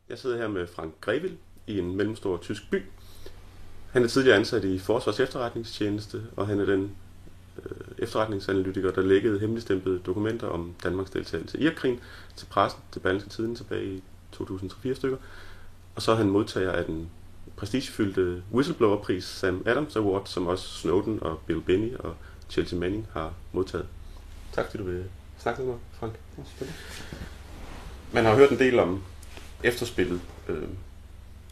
Jeg sidder her med Frank Grevil i en mellemstor tysk by. Han er tidligere ansat i Forsvars Efterretningstjeneste, og han er den efterretningsanalytiker, der lækkede hemmeligstemplede dokumenter om Danmarks deltagelse i Irakkrigen til pressen, til Berlingske Tidende tilbage i 2003 stykker. Og så er han modtager af den prestigefyldte whistleblowerpris Sam Adams Award, som også Snowden og Bill Binney og Chelsea Manning har modtaget. Tak fordi du vil snakke med mig, Frank. Ja, selvfølgelig. Man har hørt en del om efterspillet.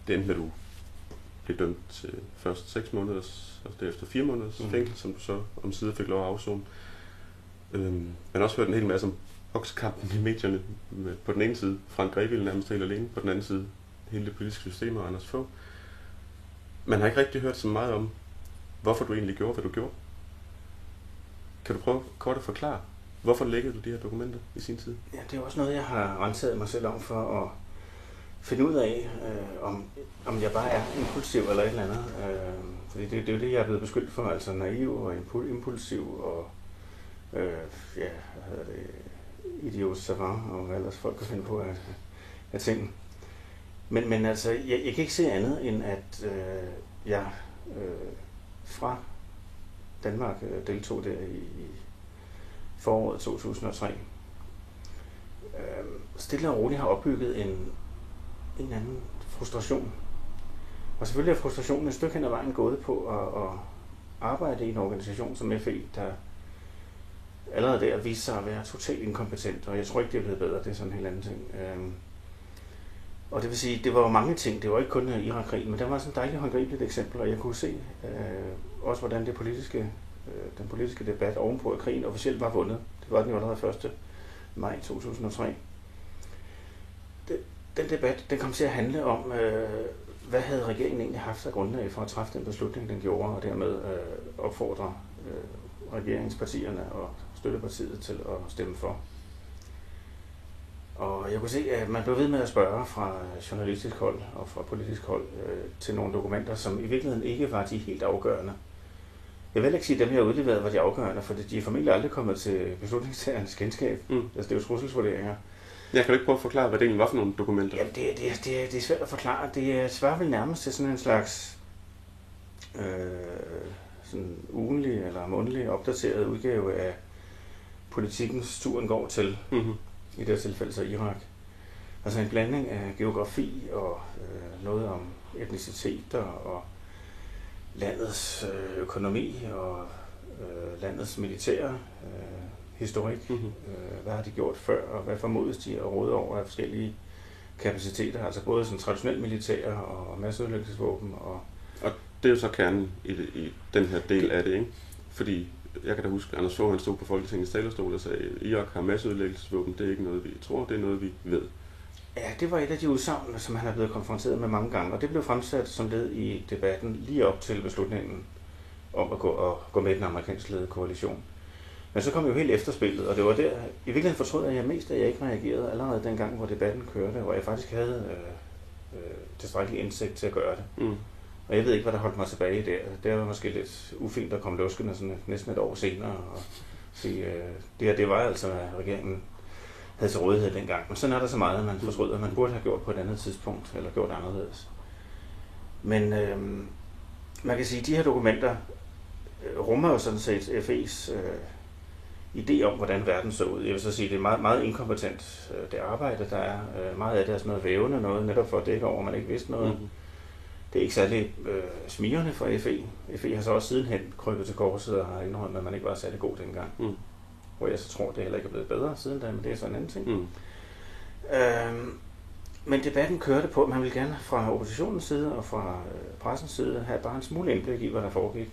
Det endte med, at du blev dømt til først 6 måneders, og derefter 4 måneders fængsel, som du så omsider fik lov at afzone. Man har også hørt en hel masse om oksekampen i medierne. På den ene side Frank Grevil nærmest helt alene, på den anden side hele det politiske system og Anders Fogh. Man har ikke rigtig hørt så meget om, hvorfor du egentlig gjorde, hvad du gjorde. Kan du prøve kort at forklare, hvorfor lækkede du de her dokumenter i sin tid? Ja, det er også noget, jeg har renset mig selv om for at finde ud af, om jeg bare er impulsiv eller et eller andet. Fordi det er jo det, jeg er blevet beskyldt for, altså naiv og impulsiv og idiot savant og hvad ellers folk kan finde på af ting. Men altså, jeg kan ikke se andet end, at jeg fra Danmark deltog der i foråret 2003. Stille og roligt har opbygget en anden frustration. Og selvfølgelig er frustrationen et stykke hen ad vejen gået på at arbejde i en organisation som FE, der allerede der viste sig at være totalt inkompetent, og jeg tror ikke, det er blevet bedre, det er sådan en helt anden ting. Og det vil sige, det var jo mange ting, det var ikke kun Irakkrigen, men der var sådan et dejligt håndgribeligt eksempel, og jeg kunne se også, hvordan den politiske debat ovenpå, at krigen officielt var vundet. Det var den jo allerede 1. maj 2003. Den debat, den kom til at handle om, hvad havde regeringen egentlig haft af grundlag for at træffe den beslutning, den gjorde, og dermed opfordre regeringspartierne og støttepartiet til at stemme for. Og jeg kunne se, at man blev ved med at spørge fra journalistisk hold og fra politisk hold til nogle dokumenter, som i virkeligheden ikke var de helt afgørende. Jeg vil ikke sige, at dem, jeg har udleveret, var de afgørende, for de er formentlig aldrig kommet til beslutningstagernes kendskab. Altså, det er jo trusselsvurderinger. Jeg kan du ikke prøve at forklare, hvad det egentlig var for nogle dokumenter? Jamen, det er svært at forklare. Det svarer vel nærmest til sådan en slags sådan ugenlig eller månedlig opdateret udgave af Politikens turen går til, i det tilfælde så Irak. Altså en blanding af geografi og noget om etniciteter og landets økonomi og landets militære historik. Hvad har de gjort før, og hvad formodes de at råde over af forskellige kapaciteter, altså både sådan traditionelt militære og masseødelæggelsesvåben. Og det er jo så kernen i den her del af det, ikke? Fordi jeg kan da huske, at Anders Fogh, han stod på Folketingets talerstol og sagde, at Irak har masseødelæggelsesvåben, det er ikke noget, vi tror, det er noget, vi ved. Ja, det var et af de udsagn, som han er blevet konfronteret med mange gange, og det blev fremsat som led i debatten lige op til beslutningen om at gå med i den amerikansk ledede koalition. Men så kom jo helt efterspillet, og det var der, i virkeligheden fortrød jeg mest, at jeg ikke reagerede allerede dengang, hvor debatten kørte, hvor jeg faktisk havde tilstrækkelig indsigt til at gøre det. Og jeg ved ikke, hvad der holdt mig tilbage der. Det var måske lidt ufint at komme luskende sådan næsten et år senere og sige, det var altså, hvad regeringen havde til rådighed dengang. Men sådan er der så meget, at man fortryder, at man burde have gjort på et andet tidspunkt, eller gjort anderledes. Men man kan sige, at de her dokumenter rummer jo sådan set FE's idé om, hvordan verden så ud. Jeg vil så sige, at det er meget, meget inkompetent, det arbejde, der er. Meget af det er sådan noget vævende noget, netop for at dække over, at man ikke vidste noget. Det er ikke særlig smirrende for FE. FE har så også sidenhen krybet til korset og har indrømmet, at man ikke var særlig god dengang. Hvor jeg så tror, det heller ikke er blevet bedre siden da, men det er så en anden ting. Men debatten kørte på, at man ville gerne fra oppositionens side og fra pressens side have bare en smule indblik i, hvad der foregik.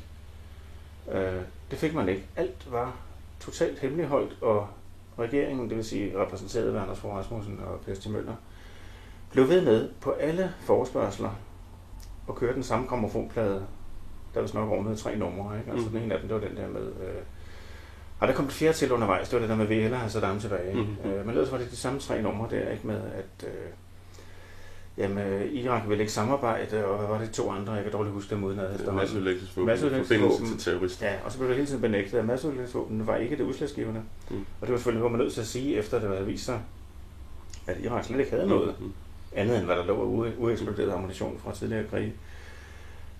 Det fik man ikke. Alt var totalt hemmeligholdt, og regeringen, det vil sige repræsenteret ved Anders Fogh Rasmussen og Per Stig Møller, blev ved med på alle forespørgsler og kørte den samme grammofonplade, der var nok rundet 3 numre, ikke? Altså den ene af dem, det var den der med... der kom det 4 til undervejs, det var det der med, vi hellere have Saddam tilbage. Men ellers var det de samme 3 numre der, ikke, med at Irak ville ikke samarbejde, og hvad var det 2 andre, jeg kan dårligt huske dem udenad. Masseødelæggelsesvåben til terrorister. Ja, og så blev det hele tiden benægtet, at masseødelæggelsesvåben var ikke det udslagsgivende. Og det var selvfølgelig, hvor man nødt til at sige, efter det var vist sig, at Irak slet ikke havde noget andet end hvad der lå af ueksploderet ammunition fra tidligere krige.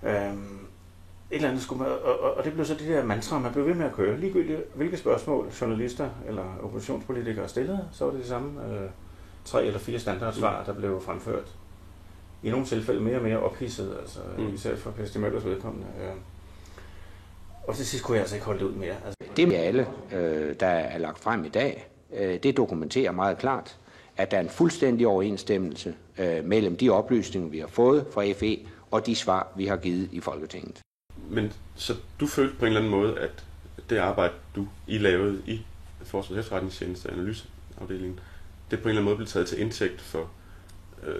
Et eller andet skulle man, og det blev så det der mantra, man blev ved med at køre. Ligegyldigt hvilke spørgsmål journalister eller oppositionspolitikere stillede, så var det de samme 3 eller 4 standardsvar, der blev fremført. I nogle tilfælde mere og mere ophidset, altså især for Per Stig Møllers vedkommende. Og til sidst kunne jeg altså ikke holde det ud mere. Altså. Det med alle, der er lagt frem i dag, det dokumenterer meget klart, at der er en fuldstændig overensstemmelse mellem de oplysninger, vi har fået fra FE, og de svar, vi har givet i Folketinget. Men så du følte på en eller anden måde, at det arbejde, I lavede i Forsvarets Efterretningstjeneste analyseafdelingen, det på en eller anden måde blev taget til indtægt for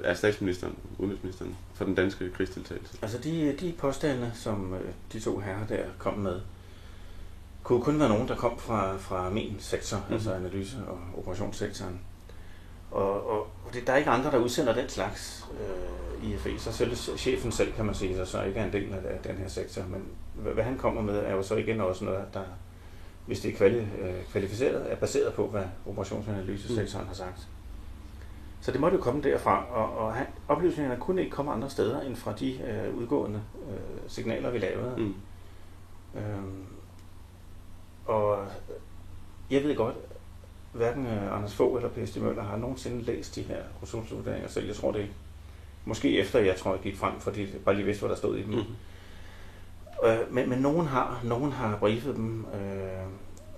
af statsministeren, udenrigsministeren, for den danske krigsdeltagelse? Altså de påstande, som de 2 herrer der kom med, kunne kun være nogen, der kom fra min sektor, altså analyse- og operationssektoren. Og der er ikke andre, der udsender den slags i FE, så selv chefen selv, kan man sige, så ikke er en del af den her sektor. Men hvad han kommer med, er jo så igen også noget, der, hvis det er kvalificeret, er baseret på, hvad operationsanalysesektoren har sagt. Så det måtte jo komme derfra, og oplysningerne kunne ikke komme andre steder end fra de udgående signaler, vi lavede. Og jeg ved godt, hverken Anders Fogh eller Per Stig Møller har nogensinde læst de her ressourcevurderinger selv. Jeg tror det ikke. Måske efter jeg gik frem, fordi de bare lige vidste, hvad der stod i dem. Men nogen har briefet dem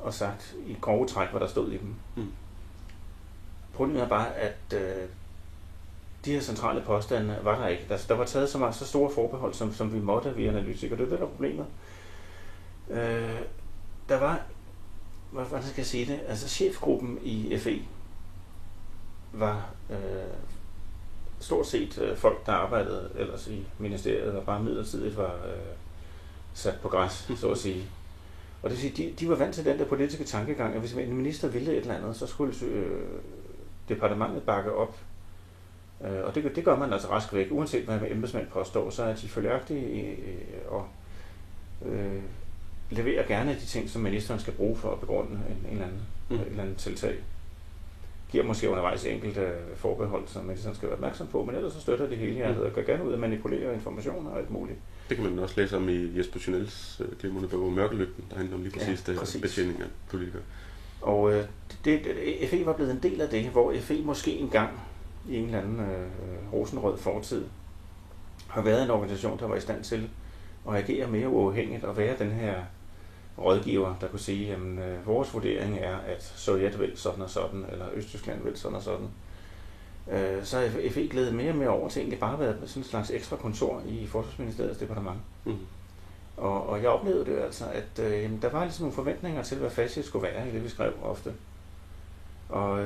og sagt i grove træk, hvad der stod i dem. Problemet er bare, at de her centrale påstande var der ikke. Der var taget så store forbehold, som vi måtte via analytikere. Det er det, der er problemet. Der var, hvordan skal jeg sige det, altså chefgruppen i FE var stort set folk, der arbejdede ellers i ministeriet, og bare midlertidigt var sat på græs, så at sige. Og det vil sige, de var vant til den der politiske tankegang, at hvis en minister ville et eller andet, så skulle departementet bakke op. Og det gør man altså rask væk. Uanset hvad embedsmænd påstår, så er de følgeagtige og leverer gerne de ting, som ministeren skal bruge for at begrunde et eller andet tiltag. Giver måske undervejs enkelte forbehold, som ministeren skal være opmærksom på, men ellers så støtter det hele hjertet og går gerne ud at manipulere informationer og alt muligt. Det kan man også læse om i Jesper Tynells glimrende bog Mørkelygten, der handler om lige præcis det betjening af politikere. Og FE var blevet en del af det, hvor FE måske engang i en eller anden rosenrød fortid har været en organisation, der var i stand til at agere mere uafhængigt og være den her rådgiver, der kunne sige, at vores vurdering er, at Sovjet vil sådan og sådan, eller Østtyskland vil sådan og sådan. Så har FE glædet mere og mere over til egentlig bare at være sådan en slags ekstra kontor i Forsvarsministeriets departement. Og jeg oplevede det altså, at der var ligesom nogle forventninger til, hvad facit skulle være i det, vi skrev ofte. Og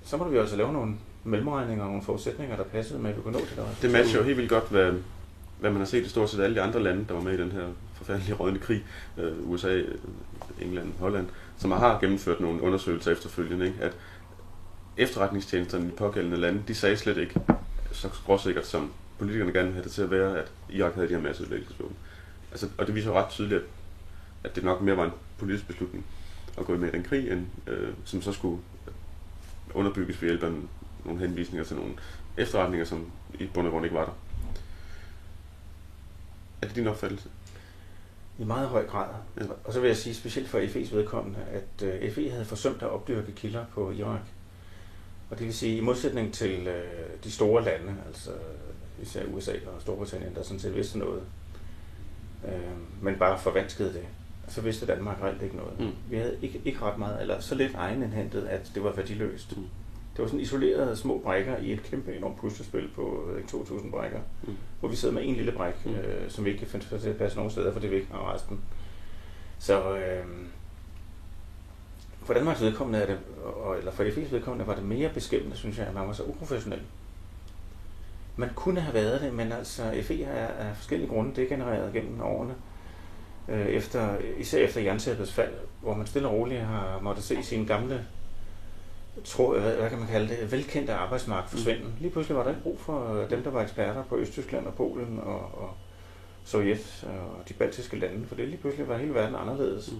så måtte vi altså lave nogle mellemregninger og nogle forudsætninger, der passede med, at vi kunne nå til det. Det matcher jo helt vildt godt, hvad man har set i stort set alle de andre lande, der var med i den her forfærdelige rådne krig, USA, England, Holland, som har gennemført nogle undersøgelser efterfølgende, ikke? At efterretningstjenesterne i de pågældende lande, de sagde slet ikke så skråsikkert, som politikerne gerne ville have det til at være, at Irak havde de her masseødelæggelsesvåben. Altså, og det viser jo ret tydeligt, at det nok mere var en politisk beslutning at gå med i den krig, end, som så skulle underbygges ved hjælp af nogle henvisninger til nogle efterretninger, som i bund og grund ikke var der. Er det din opfattelse? I meget høj grad. Ja. Og så vil jeg sige specielt for FE's vedkommende, at FE havde forsømt at opdyrke kilder på Irak. Og det vil sige, i modsætning til de store lande, altså især USA og Storbritannien, der sådan set vidste noget, men bare forvanskede det, så vidste Danmark reelt ikke noget. Vi havde ikke ret meget, eller så lidt egenindhentet, at det var værdiløst. Det var sådan isolerede små brækker i et kæmpe enormt puslespil på 2.000 brækker, hvor vi sidder med en lille bræk, som vi ikke kan finde til at passe nogen steder, for det vil ikke have resten. Så for Danmarks vedkommende er det, eller for FE's vedkommende var det mere beskæmmende, synes jeg, at man var så uprofessionel. Man kunne have været det, men altså FE er af forskellige grunde degenereret gennem årene, især efter jerntæppets fald, hvor man stille og roligt har måttet se sine gamle, hvad kan man kalde det, velkendte arbejdsmarked forsvinde. Lige pludselig var der ikke brug for dem, der var eksperter på Østtyskland og Polen og Sovjet og de baltiske lande, for det lige pludselig var hele verden anderledes.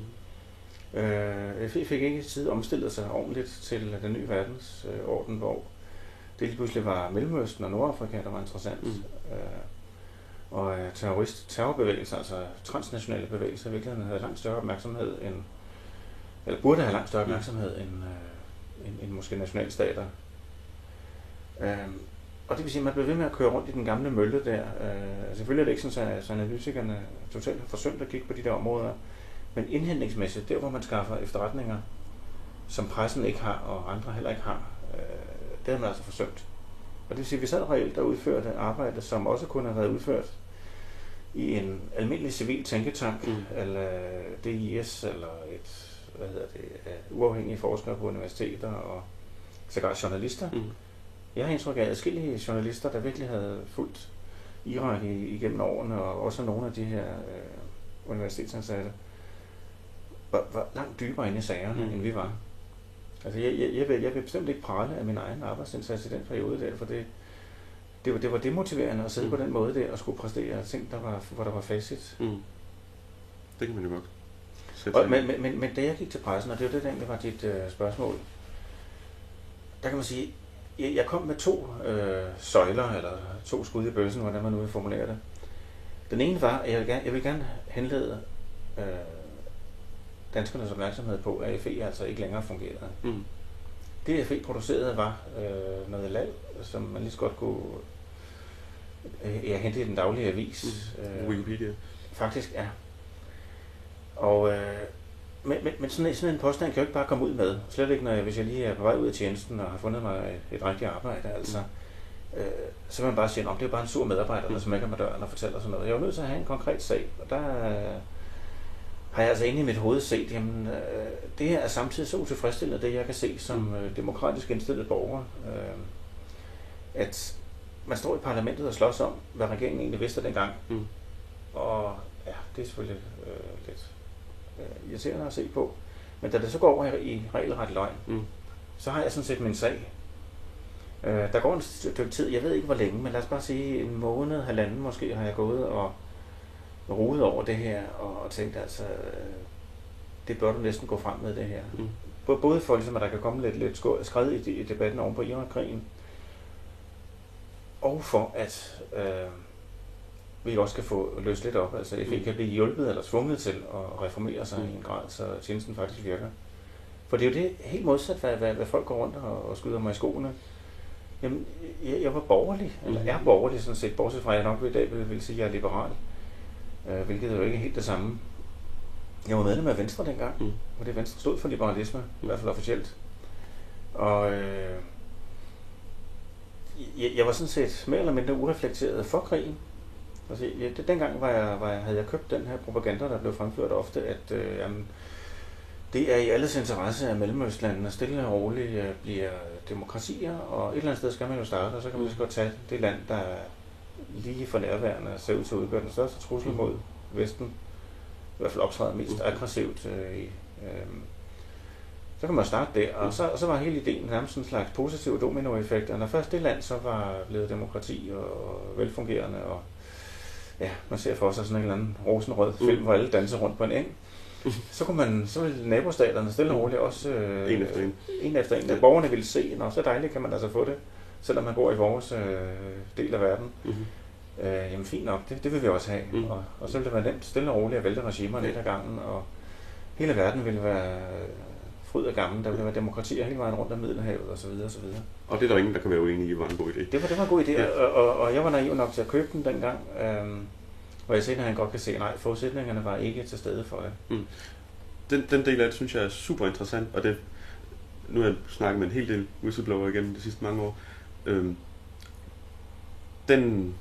FE fik ikke i tid omstillet sig ordentligt til den nye verdensorden, hvor det lige pludselig var Mellemøsten og Nordafrika, der var interessant. Og terrorbevægelser, altså transnationale bevægelser, i virkeligheden havde langt større opmærksomhed eller burde have langt større opmærksomhed end måske nationalstater. Og det vil sige, at man blev ved med at køre rundt i den gamle mølle der. Selvfølgelig er det ikke sådan, at analytikerne totalt har forsømt at kigge på de der områder, men indhentningsmæssigt, der hvor man skaffer efterretninger, som pressen ikke har, og andre heller ikke har, det har man altså forsømt. Og det vil sige, at vi sad reelt og udførte arbejde, som også kunne have været udført i en almindelig civil tænketank, eller DIS, eller et, uafhængige forskere på universiteter, og sågar journalister. Jeg har indtryk af adskillige journalister, der virkelig havde fulgt Irak igennem årene, og også nogle af de her universitetsansatte, var langt dybere inde i sagerne, end vi var. Altså, jeg vil bestemt ikke prale af min egen arbejdsindsats i den periode der, for det var demotiverende at sidde på den måde der og skulle præstere ting, hvor der var facit. Det kan man jo godt. Men da jeg gik til pressen, og det var det, der egentlig var dit spørgsmål, der kan man sige, jeg kom med 2 søjler, eller 2 skud i bøssen, hvordan man nu vil formulere det. Den ene var, at jeg vil gerne henlede danskernes opmærksomhed på, at FE altså ikke længere fungerede. Det FE producerede var noget lal, som man lige så godt kunne hente i den daglige avis. Wikipedia. Faktisk, ja. Og, men sådan en påstand kan jo ikke bare komme ud med. Slet ikke, hvis jeg lige er på vej ud af tjenesten og har fundet mig et rigtigt arbejde. Altså, så vil man bare sige, at det er bare en sur medarbejder, der smækker med døren og fortæller sådan noget. Jeg er jo nødt til at have en konkret sag, og der har jeg altså inde i mit hoved set, jamen, det her er samtidig så utilfredsstillende, det jeg kan se som demokratisk indstillet borger, at man står i parlamentet og slås om, hvad regeringen egentlig vidste dengang. Og ja, det er selvfølgelig lidt irriterende at se på. Men da det så går over i regelret løgn, så har jeg sådan set min sag. Der går en stykke tid, jeg ved ikke hvor længe, men lad os bare sige en måned, halvanden måske, har jeg gået og rodet over det her, og tænkt altså, det bør du næsten gå frem med det her. Både for ligesom, at der kan komme lidt skred i debatten oven på Irak-krigen, og for at vi også kan få løst lidt op. Altså FE kan blive hjulpet eller tvunget til at reformere sig i en grad, så tjenesten faktisk virker. For det er jo det helt modsat, hvad folk går rundt og skyder mig i skoene. Jamen, jeg var borgerlig, eller er borgerlig sådan set, bortset fra, at jeg nok i dag vil sige, at jeg er liberal. Hvilket er jo ikke helt det samme. Jeg var medlem af Venstre dengang, og det Venstre stod for liberalisme, i hvert fald officielt. Og jeg var sådan set mere eller mindre ureflekteret for krigen. Altså, dengang havde jeg købt den her propaganda, der blev fremført ofte, at det er i alles interesse, at Mellemøstlandene stille og roligt bliver demokratier, og et eller andet sted skal man jo starte, og så kan man så godt tage det land, der lige for nærværende ser ud til at udgøre den største trussel mod Vesten, i hvert fald optræder mest aggressivt. Så kan man starte der, og så var hele ideen nærmest en slags positiv dominoeffekt, og når først det land så var blevet demokrati og velfungerende, og ja, man ser for sig sådan en eller anden rosenrød film, hvor alle danser rundt på en eng, så ville nabostaterne stille og roligt også en efter en. Borgerne ville se, så dejligt kan man altså få det, selvom man bor i vores del af verden. Jamen fint nok, det vil vi også have. Og så vil det være nemt stille og roligt at vælte regimerne lidt ad gangen, og hele verden ville være fryd af gammel. Der ville være demokratier hele vejen rundt af Middelhavet osv. osv. Og det er der ingen, der kan være uenige i, var en god idé. Det var en god idé, ja. og jeg var naiv nok til at købe den dengang, hvor jeg senere godt kan se, nej, forudsætningerne var ikke til stede for det. Den del af det, synes jeg er super interessant, og det, nu har jeg snakket med en hel del whistleblower igennem de sidste mange år. Den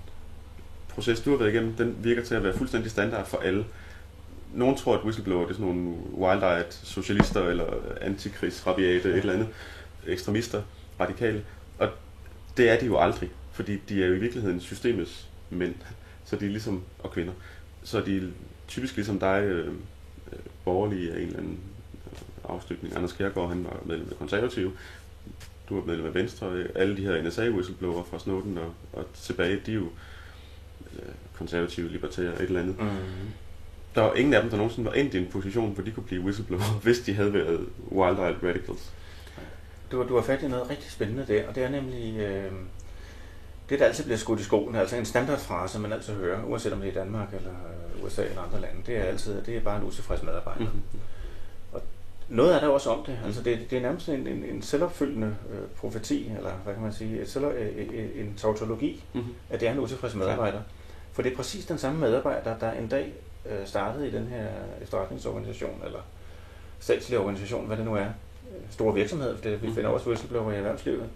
proces, du har været igennem, den virker til at være fuldstændig standard for alle. Nogen tror, at whistleblower det er sådan nogle wild-eyed socialister, eller antikrigsrabiate, et eller andet, ekstremister, radikale. Og det er de jo aldrig, fordi de er jo i virkeligheden systemets mænd, så de er ligesom, og kvinder. Så de er typisk ligesom dig, borgerlige af en eller anden afstykning. Anders Kjærgaard, han var medlem af Konservative, du var medlem af Venstre, alle de her NSA-whistleblower fra Snowden og tilbage, de er jo konservative, libertære, et eller andet. Der var ingen af dem, der nogensinde var endt i en position, hvor de kunne blive whistleblower, hvis de havde været wild-eyed radicals. du har fat i noget rigtig spændende der, og det er nemlig det, der altid bliver skudt i skoene, altså en standardfrase, man altid hører, uanset om det er i Danmark eller USA eller andre lande, det er bare en utilfreds medarbejder. Og noget er der også om det, altså det er nærmest en selvopfyldende profeti, eller hvad kan man sige, en tautologi, at det er en utilfreds medarbejder. For det er præcis den samme medarbejder, der en dag startede i den her efterretningsorganisation, eller statslig organisation, hvad det nu er, store virksomheder, for vi finder også whistleblower i erhvervslivet,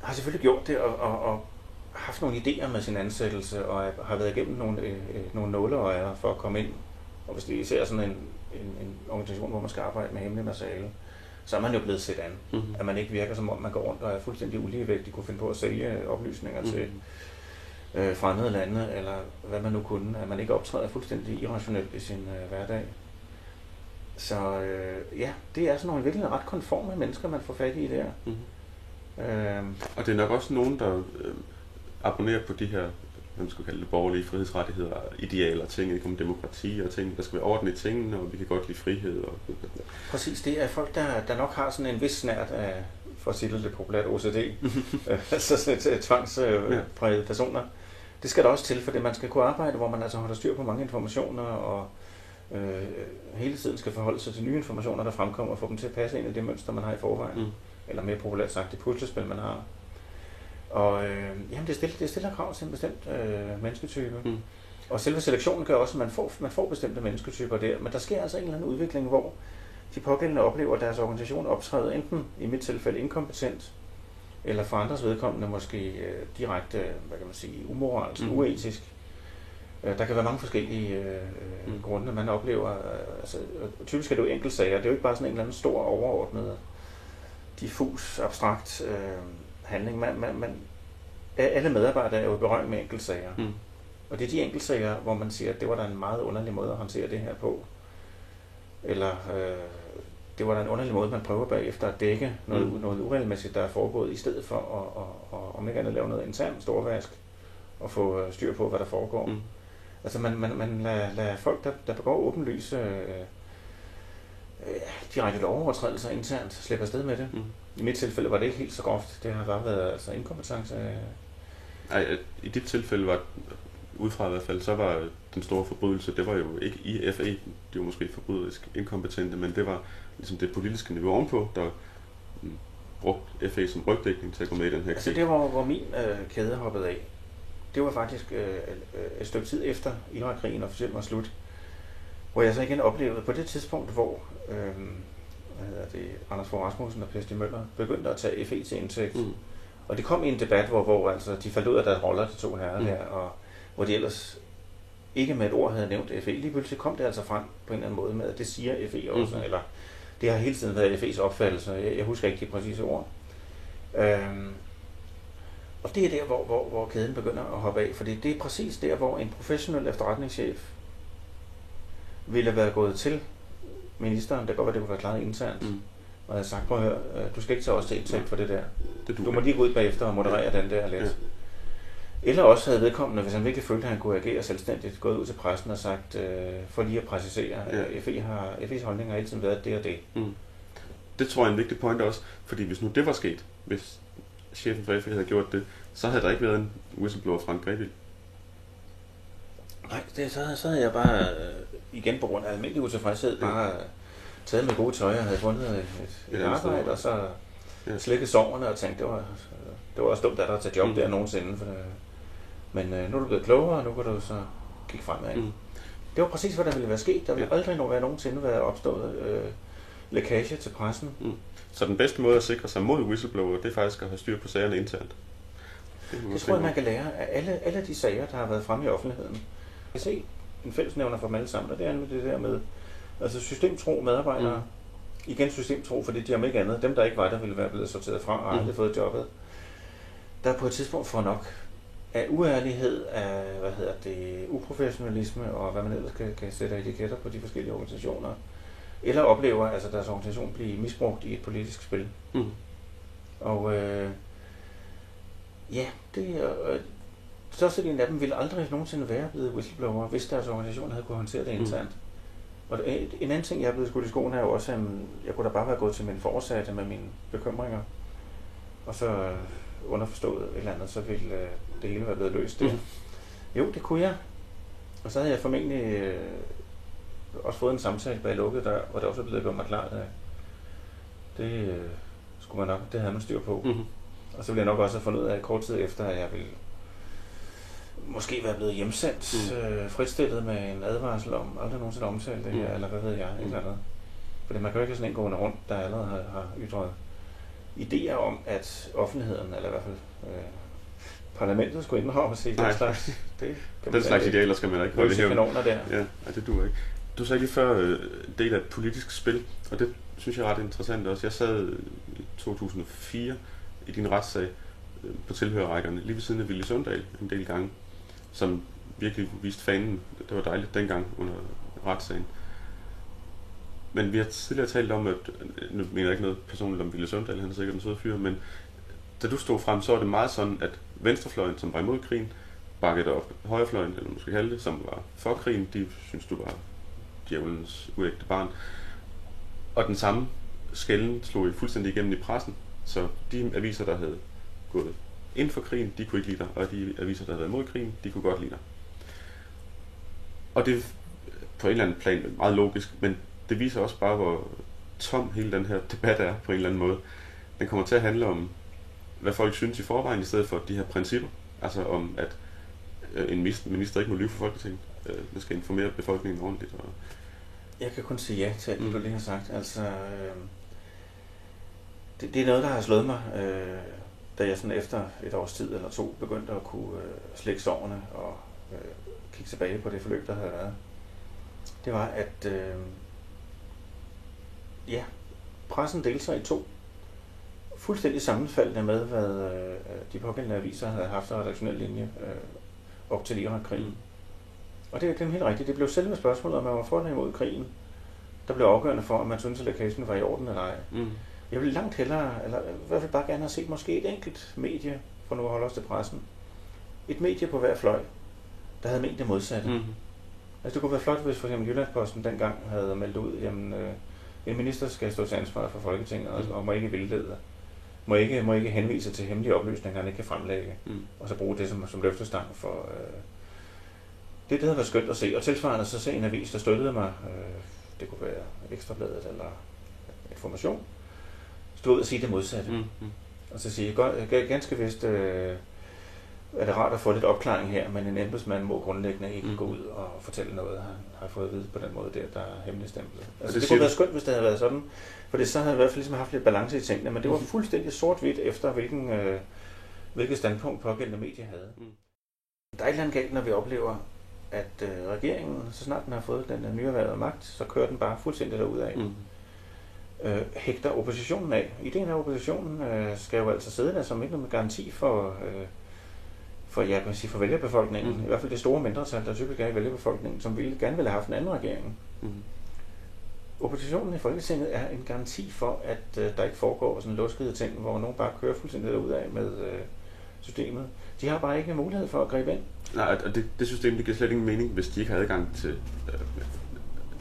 har selvfølgelig gjort det og haft nogle idéer med sin ansættelse, og har været igennem nogle nåleøjer for at komme ind. Og hvis det især sådan en organisation, hvor man skal arbejde med hemmelig materiale, så er man jo blevet set an. At man ikke virker, som om man går rundt og er fuldstændig uligevægtig, kunne finde på at sælge oplysninger til fremmede lande, eller hvad man nu kunne. At man ikke optræder fuldstændig irrationelt i sin hverdag. Så det er sådan nogle virkelig ret konforme mennesker, man får fat i der. Og det er nok også nogen, der abonnerer på de her, hvad man skulle kalde det, borgerlige frihedsrettigheder, idealer, ting, ikke om demokrati og ting, der skal være orden i tingene, og vi kan godt lide frihed. Præcis, det er folk, der nok har sådan en vis snært af, for at sige det lidt populært, OCD, altså sådan tvangsprægede personer. Det skal der også til, fordi man skal kunne arbejde, hvor man altså holder styr på mange informationer, og hele tiden skal forholde sig til nye informationer, der fremkommer, og få dem til at passe ind i det mønster, man har i forvejen. Eller mere populært sagt, det puslespil, man har. Og det stiller krav til en bestemt mennesketype. Og selve selektionen gør også, at man får bestemte mennesketyper der. Men der sker altså en eller anden udvikling, hvor de pågældende oplever, at deres organisation optræder enten i mit tilfælde inkompetent, eller for andres vedkommende måske direkte, hvad kan man sige, umoralsk, uetisk. Der kan være mange forskellige grunde, man oplever. Altså, typisk er det jo enkeltsager. Det er jo ikke bare sådan en eller anden stor overordnet, diffus, abstrakt handling. Alle medarbejdere er jo berømt med enkeltsager. Og det er de enkeltsager, hvor man siger, at det var da en meget underlig måde at håndtere det her på. Eller det var da en underlig måde, man prøver bagefter at dække noget uregelmæssigt, der er foregået, i stedet for at om ikke andet lave noget internt storvask og få styr på, hvad der foregår. Altså man lader folk, der begår åbenlyse direkte lovovertrædelser internt, slippe afsted med det. I mit tilfælde var det ikke helt så groft. Det har bare været altså inkompetence. Nej, i dit tilfælde var, udefra i hvert fald, så var den store forbrydelse, det var jo ikke i FE, det var måske forbryderisk inkompetente, men det var ligesom det politiske niveau ovenpå, der brugte FE som rygdækning til at gå med i den her krig. Altså det var, hvor min kæde hoppede af. Det var faktisk et stykke tid efter Irak-krigen officielt var slut, hvor jeg så igen oplevede på det tidspunkt, hvor Anders Fogh Rasmussen og Per Stig Møller begyndte at tage FE til indtægt. Og det kom i en debat, hvor altså, de faldt ud af deres roller, de to herrer her, og hvor de ellers ikke med et ord havde nævnt FE. Lige pludselig kom det altså frem på en eller anden måde med, at det siger FE også, eller det har hele tiden været FE's opfattelse. Jeg husker ikke de præcise ord. Og det er der, hvor kæden begynder at hoppe af, fordi det er præcis der, hvor en professionel efterretningschef ville være gået til ministeren, der godt var, det kunne være klaret internt, og havde sagt, prøv at høre, du skal ikke tage os til indtægt for det der. Du må lige gå ud bagefter og moderere den der lidt. Ja. Eller også havde vedkommende, hvis han virkelig følte, at han kunne agere selvstændigt, gået ud til pressen og sagt, for lige at præcisere, FE's holdning har hele tiden været det og det. Det tror jeg er en vigtig point også, fordi hvis nu det var sket, hvis chefen for FE havde gjort det, så havde der ikke været en whistleblower Frank Grevil. Nej, så havde jeg bare, igen på grund af almindelig utilfredshed, bare taget med gode tøj og havde fundet et arbejde, og så slikket soverne og tænkt, det var også dumt, at der tage job der nogensinde. Men nu er du blevet klogere, og nu kan du så kigge fremad. Det var præcis, hvad der ville være sket. Der ville aldrig nogensinde være opstået lækage til pressen. Så den bedste måde at sikre sig mod whistleblower, det er faktisk at have styr på sagerne internt. Det tror jeg, man kan lære af alle de sager, der har været fremme i offentligheden. Jeg kan se en fællesnævner for dem alle sammen, og det er det der med altså systemtro medarbejdere. Igen systemtro, fordi de om ikke andet, dem der ikke var der, ville være blevet sorteret fra og aldrig fået jobbet. Der på et tidspunkt får nok af uærlighed, af uprofessionalisme og hvad man ellers kan sætte etiketter på de forskellige organisationer. Eller oplever altså deres organisation blive misbrugt i et politisk spil. Og størstedelen af dem ville aldrig nogensinde være blevet whistleblower, hvis deres organisation havde kunnet håndtere det internt. Og en anden ting, jeg er blevet skudt i skoen, er jo også, at jeg kunne da bare være gået til min foresatte med mine bekymringer, og så underforstået et eller andet, så ville det hele være blevet løst. Mm. Jo, det kunne jeg. Og så havde jeg formentlig også fået en samtale bag lukket dør, hvor det også er blevet gjort mig klart, at det skulle man nok, det havde man styr på. Mm-hmm. Og så ville jeg nok også have fundet ud af kort tid efter, at jeg ville måske være blevet hjemsendt, fritstillet med en advarsel om aldrig nogensinde omtale det her, eller hvad ved jeg, et eller andet. Fordi man kan jo ikke have sådan en gående rundt, der allerede har ytret idéer om, at offentligheden, eller i hvert fald parlamentet, skulle indrømme sig i den slags. Den slags idealer skal man ikke holde i hævn. Der. Ja, det duer ikke. Du sagde lige før del af et politisk spil, og det synes jeg er ret interessant også. Jeg sad i 2004 i din retssag på tilhørerrækkerne, lige ved siden af Villy Søvndal en del gange, som virkelig viste fanen. Det var dejligt dengang under retssagen. Men vi har tidligere talt om, at nu mener jeg ikke noget personligt om Villy Søvndal, han er sikkert en sød fyr, men da du stod frem, så var det meget sådan, at venstrefløjen, som var imod krigen, bakkede op. Højrefløjen, eller måske kalde det, som var for krigen, de synes du var djævelens uægte barn. Og den samme skælden slog jo fuldstændig igennem i pressen, så de aviser, der havde gået ind for krigen, de kunne ikke lide dig, og de aviser, der havde været imod krigen, de kunne godt lide dig. Og det er på en eller anden plan meget logisk, men det viser også bare, hvor tom hele den her debat er på en eller anden måde. Den kommer til at handle om, hvad folk synes i forvejen, i stedet for de her principper. Altså om, at en minister ikke må lyve for Folketinget. Man skal informere befolkningen ordentligt. Og jeg kan kun sige ja til alt, du lige har sagt. Altså, det er noget, der har slået mig, da jeg sådan efter et års tid eller to begyndte at kunne slække sårene og kigge tilbage på det forløb, der havde været. Det var, at pressen delte sig i to. Fuldstændig sammenfaldende med, hvad de pågældende aviser havde haft af redaktionel linje op til Irak-krigen. Og det er helt rigtigt. Det blev selve spørgsmålet, om man var for eller imod krigen, der blev afgørende for, om man syntes, at lækagen var i orden eller ej. Jeg ville langt hellere, eller i hvert fald bare gerne have set måske et enkelt medie, for nu at holde os til pressen. Et medie på hver fløj, der havde ment det modsatte. Altså det kunne være flot, hvis for eksempel Jyllandsposten dengang havde meldt ud, jamen en minister skal stå til ansvar for Folketinget og må ikke vildlede. Må ikke henvise til hemmelige oplysninger, han ikke kan fremlægge, og så bruge det som løftestang for det havde været skønt at se. Og tilsvarende så se en avis, der støttede mig, det kunne være Ekstrabladet eller Information, stod og sige det modsatte. Og så sige, ganske vist er det rart at få lidt opklaring her, men en embedsmand må grundlæggende ikke gå ud og fortælle noget, han har fået at vide på den måde der er hemmeligstemplet. Altså det kunne være skønt, hvis det havde været sådan, for det så havde jeg i hvert fald ligesom haft lidt balance i tingene, men det var fuldstændig sort-hvidt efter, hvilket standpunkt pågældende medie havde. Der er et eller andet galt, når vi oplever, at regeringen, så snart den har fået den nyerhvervede magt, så kører den bare fuldstændig derudad. Hægter oppositionen af. Ideen af oppositionen skal jo altså sidde der som ikke noget garanti for vælgerbefolkningen. I hvert fald det store mindretal, der typisk er i vælgerbefolkningen, som gerne ville have haft en anden regering. Oppositionen i Folketinget er en garanti for, at der ikke foregår sådan luskede ting, hvor nogen bare kører fuldstændig derudad med systemet. De har bare ikke mulighed for at gribe ind. Nej, og det system, det giver slet ingen mening, hvis de ikke har adgang til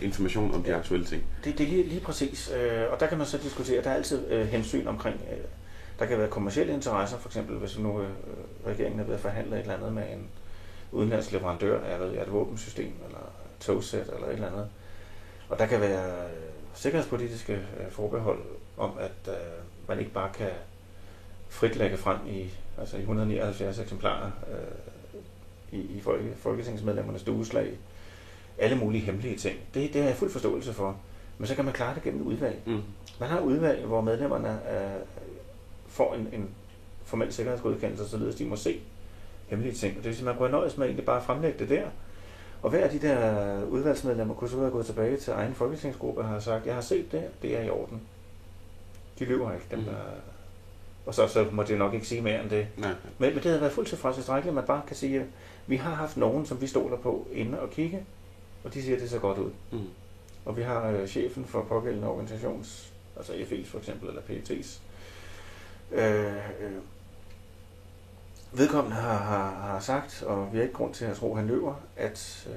information om de aktuelle ting. Det er lige præcis, og der kan man så diskutere, der er altid hensyn omkring, der kan være kommercielle interesser, for eksempel hvis nu regeringen er ved at forhandle et eller andet med en udenlandsk leverandør af et våbensystem, eller togsæt, eller et eller andet. Og der kan være sikkerhedspolitiske forbehold om, at man ikke bare kan frit lægge frem i 179 eksemplarer i folketingsmedlemmernes stueslag alle mulige hemmelige ting. Det har jeg fuld forståelse for. Men så kan man klare det gennem udvalg. Man har udvalg, hvor medlemmerne får en formel sikkerhedsgodkendelse, således de må se hemmelige ting. Og det vil sige, at man kunne nøjes med egentlig bare at fremlægge det der. Og hver af de der udvalgsmedlemmer kunne så have gået tilbage til egen folketingsgruppe og har sagt, jeg har set det er i orden. De lyver ikke, dem der. Og så må det nok ikke sige mere end det. Men det havde været fuldt tilstrækkeligt, at man bare kan sige, at vi har haft nogen, som vi stoler på, inde og kigge, og de siger, at det ser godt ud. Og vi har chefen for pågældende organisations, altså FE's for eksempel, eller PET's, vedkommende har sagt, og vi har ikke grund til at tro, at han løber, at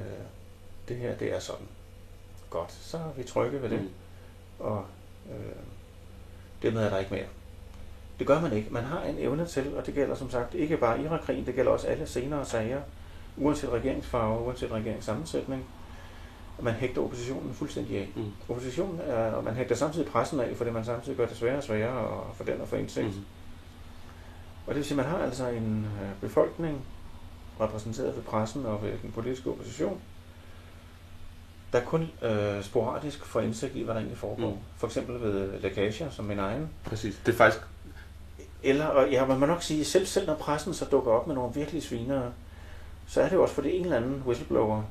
det her, det er sådan. godt, så er vi trygge ved det. Og dermed er der ikke mere. Det gør man ikke. Man har en evne til, og det gælder som sagt ikke bare Irak-krigen, det gælder også alle senere sager, uanset regeringsfarve, uanset regeringssammensætning. Man hægter oppositionen fuldstændig af. Oppositionen og man hægter samtidig pressen af, fordi man samtidig gør det sværere og sværere for den at få indsigt. Og det vil sige, at man har altså en befolkning, repræsenteret ved pressen og ved den politiske opposition, der kun sporadisk får indsigt i, hvad der egentlig foregår. For eksempel ved lækager, som min egen. Præcis. Det er faktisk... Eller, og ja, man må nok sige, selv når pressen så dukker op med nogle virkelige svinere, så er det jo også, fordi en eller anden whistleblower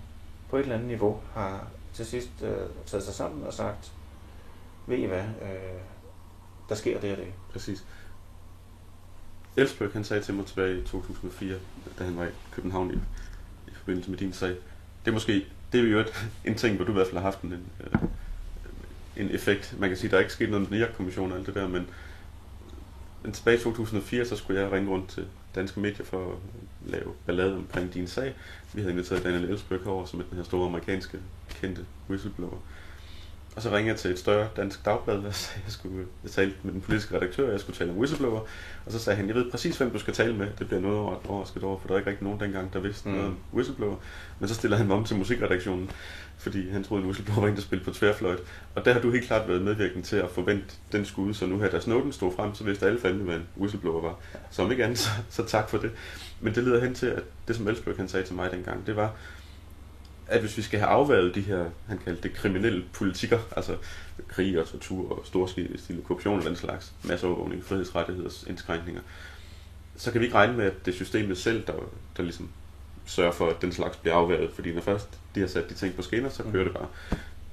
på et eller andet niveau har til sidst taget sig sammen og sagt, ved I hvad, der sker det og det. Præcis. Ellsberg, han sagde til mig tilbage i 2004, da han var i København i forbindelse med din sag. Det er jo en ting, hvor du i hvert fald har haft en effekt. Man kan sige, der er ikke sket noget med den Irak-kommission og alt det der, men tilbage i 2004, så skulle jeg ringe rundt til danske medier for at lave ballade omkring din sag. Vi havde inviteret Daniel Ellsberg over, som er den her store amerikanske kendte whistleblower. Og så ringede jeg til et større dansk dagblad, og jeg talte med den politiske redaktør, og jeg skulle tale om whistleblower. Og så sagde han, jeg ved præcis, hvem du skal tale med. Det bliver noget overrasket over, for der er ikke rigtig nogen dengang, der vidste noget om whistleblower. Men så stiller han mig om til musikredaktionen, fordi han troede, at whistleblower var en, der spillede på tværfløjt. Og der har du helt klart været medvirkende til at forvente den skud, så nu her, da Snowden stod frem, så vidste alle fandme, hvad en whistleblower var. Så om ikke andet, så tak for det. Men det leder hen til, at det, som Ellsberg han sagde til mig dengang, det var, at hvis vi skal have afværget de her, han kaldte det kriminelle politikker, altså krig og tortur og storstil korruption og den slags, masseovervågning, frihedsrettigheders indskrænkninger, så kan vi ikke regne med, at det er systemet selv, der ligesom sørger for, at den slags bliver afværget, fordi når først de har sat de ting på skinner, så kører det bare.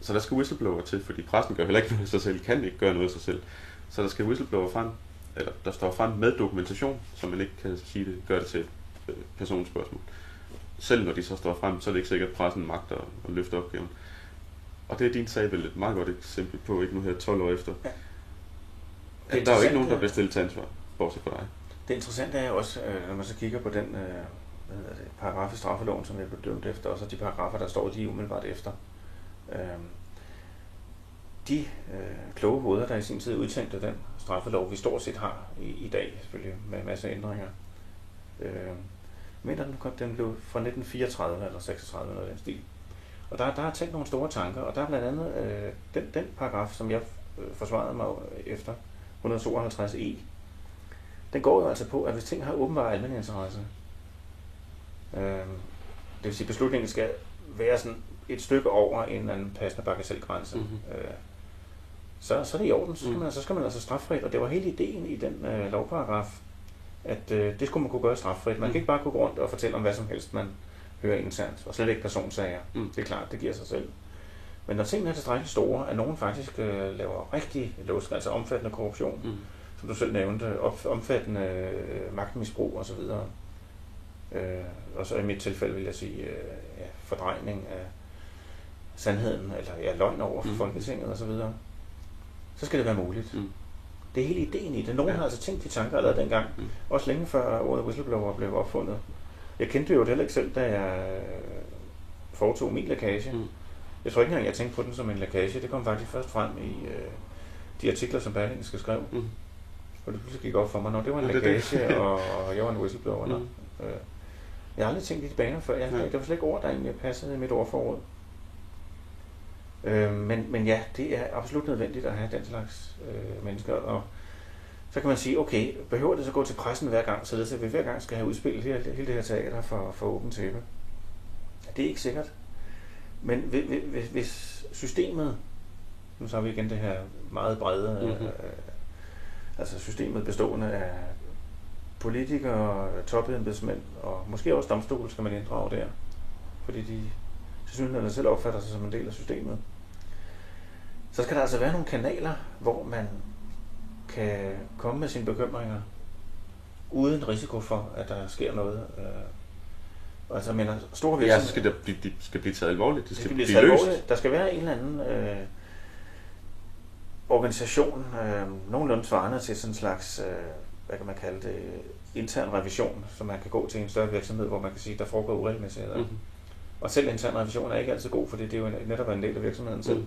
Så der skal whistleblower til, fordi pressen gør heller ikke noget af sig selv, kan ikke gøre noget af sig selv. Så der skal whistleblower frem, eller der står frem med dokumentation, så man ikke kan sige det, gør det til et personspørgsmål. Selv når de så står frem, så er det ikke sikkert, at pressen magter at løfte opgaven. Og det er din sag vel et meget godt eksempel på, ikke nu her 12 år efter. Ja. Der er jo ikke nogen, der bliver stillet til ansvar, bortset fra dig. Det interessante er også, når man så kigger på den paragraf i straffeloven, som jeg blev dømt efter, og så de paragrafer, der står lige umiddelbart efter. De kloge hoveder, der i sin tid udtænkte den straffelov, vi stort set har i dag, selvfølgelig med en masse ændringer. Men den blev fra 1934 eller 36 eller den stil. Og der er tænkt nogle store tanker, og der er blandt andet den paragraf, som jeg forsvarede mig efter, 152e. Den går jo altså på, at hvis ting har åbenbare almindelig interesse, det vil sige, at beslutningen skal være sådan et stykke over en eller anden passende bagatelgrænse, så er det i orden, så skal man altså straffrit, og det var hele ideen i den lovparagraf, at det skulle man kunne gøre straffrit. Man kan ikke bare gå rundt og fortælle om hvad som helst, man hører internt, og slet ikke personsager. Det er klart, det giver sig selv. Men når tingene er tilstrækkeligt store, at nogen faktisk laver rigtig altså omfattende korruption, som du selv nævnte, omfattende magtmisbrug osv., og så i mit tilfælde vil jeg sige fordrejning af sandheden, eller løgn over for Folketinget osv., så skal det være muligt. Det er hele ideen i det. Nogen har altså tænkt de tanker allerede dengang, også længe før ordet whistleblower blev opfundet. Jeg kendte jo det heller ikke selv, da jeg foretog min lækage. Jeg tror ikke engang, jeg tænkte på den som en lækage. Det kom faktisk først frem i de artikler, som Berlingske skrev. Og det pludselig gik op for mig, når det var en lækage, og jeg var en whistleblower. Jeg har aldrig tænkt i de baner før. Der var slet ikke ord, der egentlig passede i mit ordforråd. Men ja, det er absolut nødvendigt at have den slags mennesker. Og så kan man sige, okay, behøver det så gå til pressen hver gang, så vi hver gang skal have udspillet hele det her teater for åben tæppe? Det er ikke sikkert. Men hvis systemet, nu så har vi igen det her meget brede, altså systemet bestående af politikere, topembedsmænd og måske også domstol skal man inddrage der, fordi de tilsyneladende selv opfatter sig som en del af systemet. Så skal der altså være nogle kanaler, hvor man kan komme med sine bekymringer uden risiko for, at der sker noget. Altså, jeg mener, store virksomheder... Ja, så skal de skal blive taget alvorligt. Det skal blive taget alvorligt. Der skal være en eller anden organisation, nogenlunde svarende til sådan en slags, hvad kan man kalde det, intern revision, som man kan gå til en større virksomhed, hvor man kan sige, der foregår uregelmæssigheder. Og selv intern revision er ikke altid god, fordi det er jo netop en del af virksomheden selv.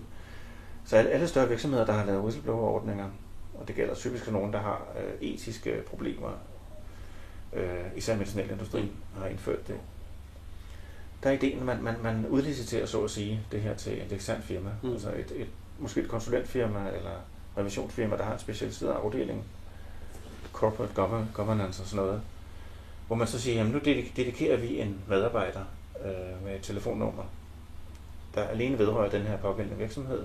Så alle større virksomheder, der har lavet whistleblower-ordninger, og det gælder typisk for nogen, der har etiske problemer, især medicinalindustrien har indført det. Der er ideen, man udliciterer så at sige det her til et eksternt firma, altså måske et konsulentfirma eller revisionsfirma, der har en specialiseret afdeling, corporate governance og sådan noget, hvor man så siger, jamen nu dedikerer vi en medarbejder med et telefonnummer, der alene vedrører den her pågældende virksomhed.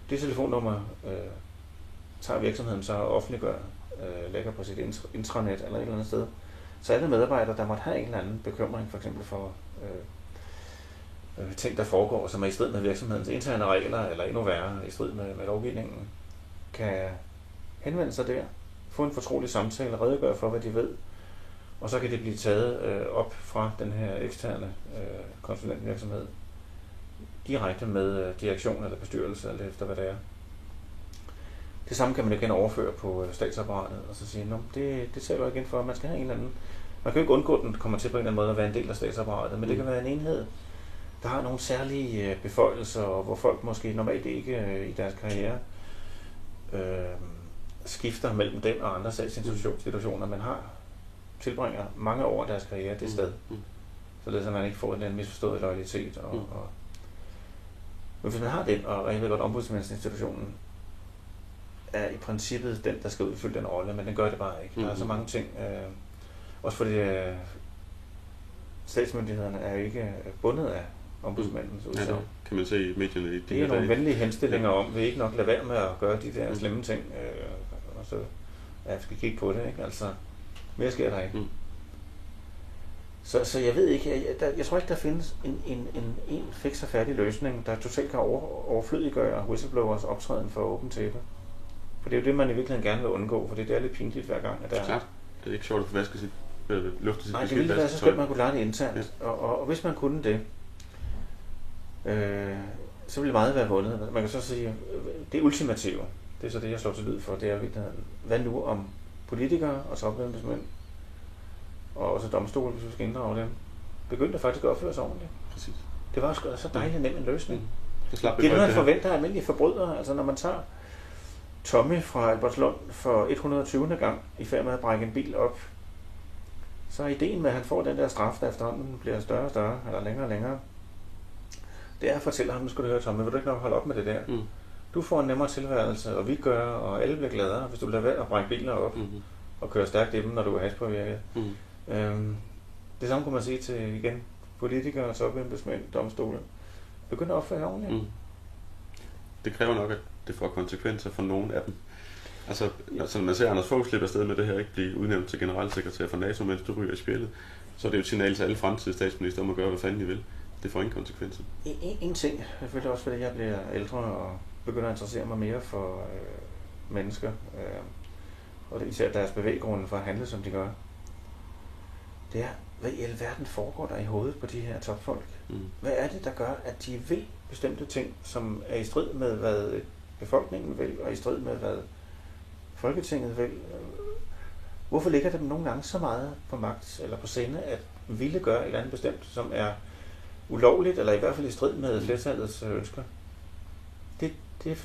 Det telefonnummer tager virksomheden så og offentliggør, lægger på sit intranet eller et eller andet sted. Så alle medarbejdere, der måtte have en eller anden bekymring, for eksempel for ting, der foregår, som er i strid med virksomhedens interne regler, eller endnu værre, i strid med lovgivningen, kan henvende sig der, få en fortrolig samtale, redegøre for, hvad de ved, og så kan det blive taget op fra den her eksterne konsulentvirksomhed, direkte med direktion eller bestyrelse, eller efter hvad det er. Det samme kan man igen overføre på statsapparatet, og så sige, at det taler igen for, at man skal have en eller anden. Man kan jo ikke undgå, at den kommer til på en eller anden måde at være en del af statsapparatet, men det kan være en enhed, der har nogle særlige beføjelser, hvor folk måske normalt ikke i deres karriere skifter mellem den og andre statsinstitutioner, man tilbringer mange år af deres karriere det sted. Således at man ikke får en misforstået loyalitet. Men hvis man har den, og jeg ved godt, ombudsmandsinstitutionen er i princippet den, der skal udfylde den rolle, men den gør det bare ikke. Der er så mange ting, også fordi statsmyndighederne er jo ikke bundet af ombudsmandens udsagn. Ja, kan man se i medierne i det er nogle venlige henstillinger om, vi ikke nok lade være med at gøre de der slemme ting, og så jeg skal kigge på det, ikke? Altså, mere sker der ikke. Så jeg ved ikke, jeg tror ikke, der findes en fiks og færdig løsning, der totalt kan overflødiggøre whistleblowers optræden for åbent tæppe. For det er jo det, man i virkeligheden gerne vil undgå, for det er lidt pinligt hver gang, at der er... Klart. Det er ikke sjovt at få vasket sit lufte sit. Nej, det ville være så skønt, man kunne lade det internt. Ja. Og hvis man kunne det, så ville meget være vundet. Man kan så sige, det ultimative, det er så det, jeg slår til lyd for, det er hvad nu om politikere og topembedsmænd, og også domstole, hvis vi skal inddrage dem, begyndte faktisk at opføre sig ordentligt. Præcis. Det var sgu så dejligt nem en løsning. Det er det, man forventer af almindelige forbrydere. Altså når man tager Tommy fra Albertslund for 120. gang i færd med at brække en bil op, så er ideen med, at han får den der straf, der efterhånden bliver større og større, eller længere og længere, det er at fortælle ham, nu skal du høre, Tommy, vil du ikke nok holde op med det der? Du får en nemmere tilværelse, og vi gør, og alle bliver gladere, hvis du lader være at brække biler op og køre stærkt i dem, når du er hashpåvirket. Det samme kunne man sige til igen politikere, topembedsmænd, domstole. Begynd at opføre ordentligt. Det kræver nok, at det får konsekvenser for nogen af dem. Altså, når man ser Anders Fogh slippe afsted med det her, ikke blive udnævnt til generalsekretær for NATO, mens du ryger i spjældet, så er det jo et signal til alle fremtidige statsminister om at gøre, hvad fanden de vil. Det får ingen konsekvenser. En ting, selvfølgelig også fordi jeg bliver ældre og begynder at interessere mig mere for mennesker, og det især deres bevæggrunde for at handle, som de gør. Det er, hvad i alverden foregår der i hovedet på de her topfolk? Hvad er det, der gør, at de ved bestemte ting, som er i strid med, hvad befolkningen vil, og i strid med, hvad Folketinget vil? Hvorfor ligger det dem nogle gange så meget på magt, eller på sinde, at ville gøre et eller andet bestemt, som er ulovligt, eller i hvert fald i strid med flertallets ønsker?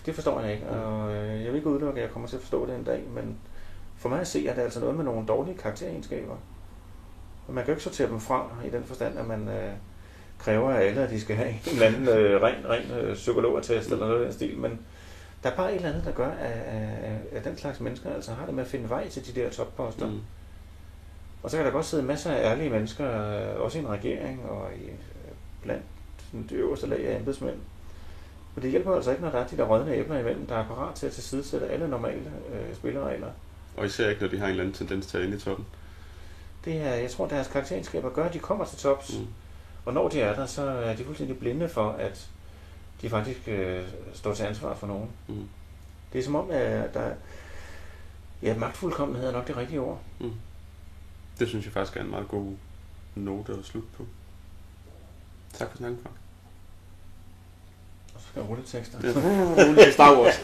Det forstår jeg ikke, og jeg vil ikke udelukke, at jeg kommer til at forstå det en dag, men for mig at se, er det altså noget med nogle dårlige karakteregenskaber. Og man kan jo ikke sortere dem fra i den forstand, at man kræver af alle, at de skal have en eller anden ren psykologattest eller noget af den stil, men der er bare et eller andet, der gør, at den slags mennesker altså har det med at finde vej til de der topposter. Og så kan der godt sidde masser af ærlige mennesker, også i en regering og blandt det øverste lag af embedsmænd. Men det hjælper altså ikke, når der er de der rådne æbler imellem, der er parat til at tilsidesætte alle normale spilleregler. Og især ikke, når de har en eller anden tendens til at ende i toppen. Jeg tror, deres karakteregenskaber gør, at de kommer til tops. Og når de er der, så er de fuldstændig blinde for, at de faktisk står til ansvar for nogen. Det er som om, at magtfuldkommenhed er nok det rigtige ord. Det synes jeg faktisk er en meget god note at slutte på. Tak for snakken, Frank. Og så skal jeg rulle tekster. Ja. Star Wars.